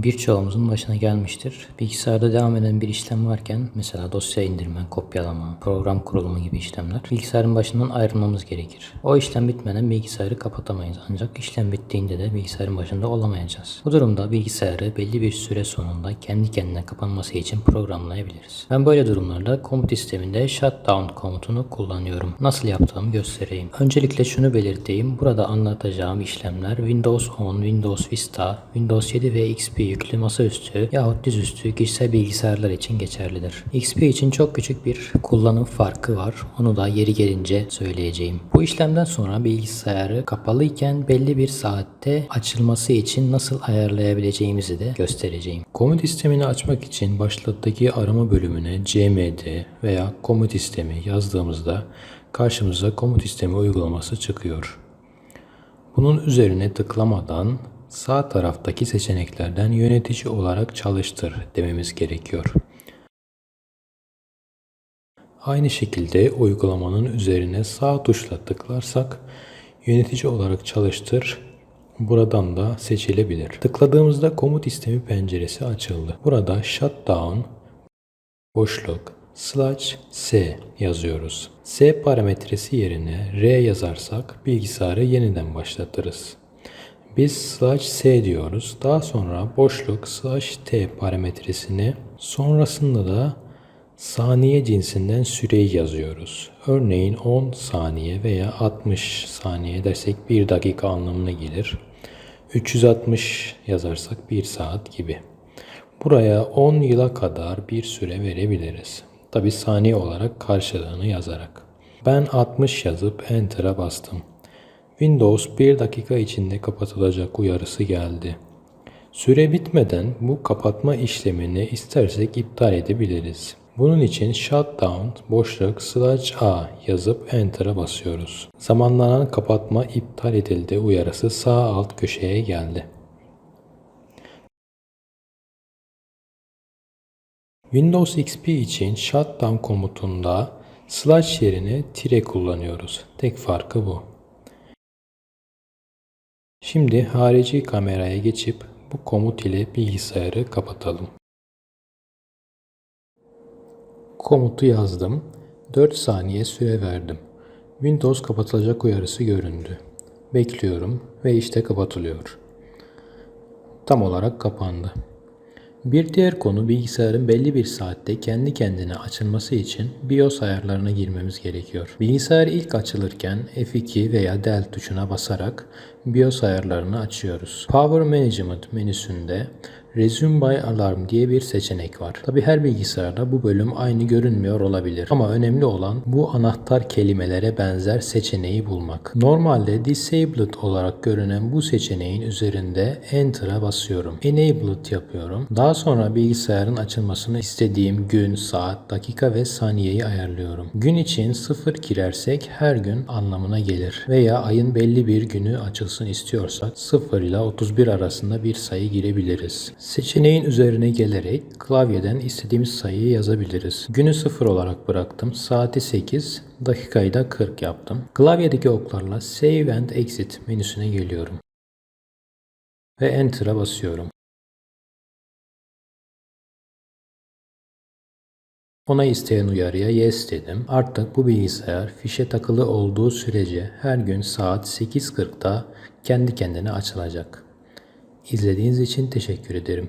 Birçoğumuzun başına gelmiştir. Bilgisayarda devam eden bir işlem varken, mesela dosya indirme, kopyalama, program kurulumu gibi işlemler, bilgisayarın başından ayrılmamız gerekir. O işlem bitmeden bilgisayarı kapatamayız, ancak işlem bittiğinde de bilgisayarın başında olamayacağız. Bu durumda bilgisayarı belli bir süre sonunda kendi kendine kapanması için programlayabiliriz. Ben böyle durumlarda komut sisteminde shutdown komutunu kullanıyorum. Nasıl yaptığımı göstereyim. Öncelikle şunu belirteyim. Burada anlatacağım işlemler Windows 10, Windows Vista, Windows 7 ve XP yüklü masaüstü yahut dizüstü kişisel bilgisayarlar için geçerlidir. XP için çok küçük bir kullanım farkı var. Onu da yeri gelince söyleyeceğim. Bu işlemden sonra bilgisayarı kapalıyken belli bir saatte açılması için nasıl ayarlayabileceğimizi de göstereceğim. Komut sistemini açmak için başlıktaki arama bölümüne cmd veya komut sistemi yazdığımızda karşımıza komut sistemi uygulaması çıkıyor. Bunun üzerine tıklamadan sağ taraftaki seçeneklerden yönetici olarak çalıştır dememiz gerekiyor. Aynı şekilde uygulamanın üzerine sağ tuşla tıklarsak yönetici olarak çalıştır buradan da seçilebilir. Tıkladığımızda komut sistemi penceresi açıldı. Burada shutdown boşluk /s yazıyoruz. S parametresi yerine R yazarsak bilgisayarı yeniden başlatırız. Biz /s diyoruz. Daha sonra boşluk /t parametresini, sonrasında da saniye cinsinden süreyi yazıyoruz. Örneğin 10 saniye veya 60 saniye dersek 1 dakika anlamına gelir. 360 yazarsak 1 saat gibi. Buraya 10 yıla kadar bir süre verebiliriz. Tabi saniye olarak karşılığını yazarak. Ben 60 yazıp Enter'a bastım. Windows 1 dakika içinde kapatılacak uyarısı geldi. Süre bitmeden bu kapatma işlemini istersek iptal edebiliriz. Bunun için shutdown boşluk /a yazıp Enter'a basıyoruz. Zamanlanan kapatma iptal edildi uyarısı sağ alt köşeye geldi. Windows XP için shutdown komutunda / yerine tire kullanıyoruz. Tek farkı bu. Şimdi harici kameraya geçip bu komut ile bilgisayarı kapatalım. Komutu yazdım. 4 saniye süre verdim. Windows kapatılacak uyarısı göründü. Bekliyorum ve işte kapatılıyor. Tam olarak kapandı. Bir diğer konu bilgisayarın belli bir saatte kendi kendine açılması için BIOS ayarlarına girmemiz gerekiyor. Bilgisayar ilk açılırken F2 veya Del tuşuna basarak BIOS ayarlarını açıyoruz. Power Management menüsünde Resume by Alarm diye bir seçenek var. Tabi her bilgisayarda bu bölüm aynı görünmüyor olabilir. Ama önemli olan bu anahtar kelimelere benzer seçeneği bulmak. Normalde Disabled olarak görünen bu seçeneğin üzerinde Enter'a basıyorum. Enabled yapıyorum. Daha sonra bilgisayarın açılmasını istediğim gün, saat, dakika ve saniyeyi ayarlıyorum. Gün için 0 girersek her gün anlamına gelir. Veya ayın belli bir günü açılsın istiyorsak 0 ile 31 arasında bir sayı girebiliriz. Seçeneğin üzerine gelerek klavyeden istediğimiz sayıyı yazabiliriz. Günü 0 olarak bıraktım. Saati 8, dakikayı da 40 yaptım. Klavyedeki oklarla Save and Exit menüsüne geliyorum. Ve Enter'a basıyorum. Onay isteyen uyarıya Yes dedim. Artık bu bilgisayar fişe takılı olduğu sürece her gün saat 8.40'da kendi kendine açılacak. İzlediğiniz için teşekkür ederim.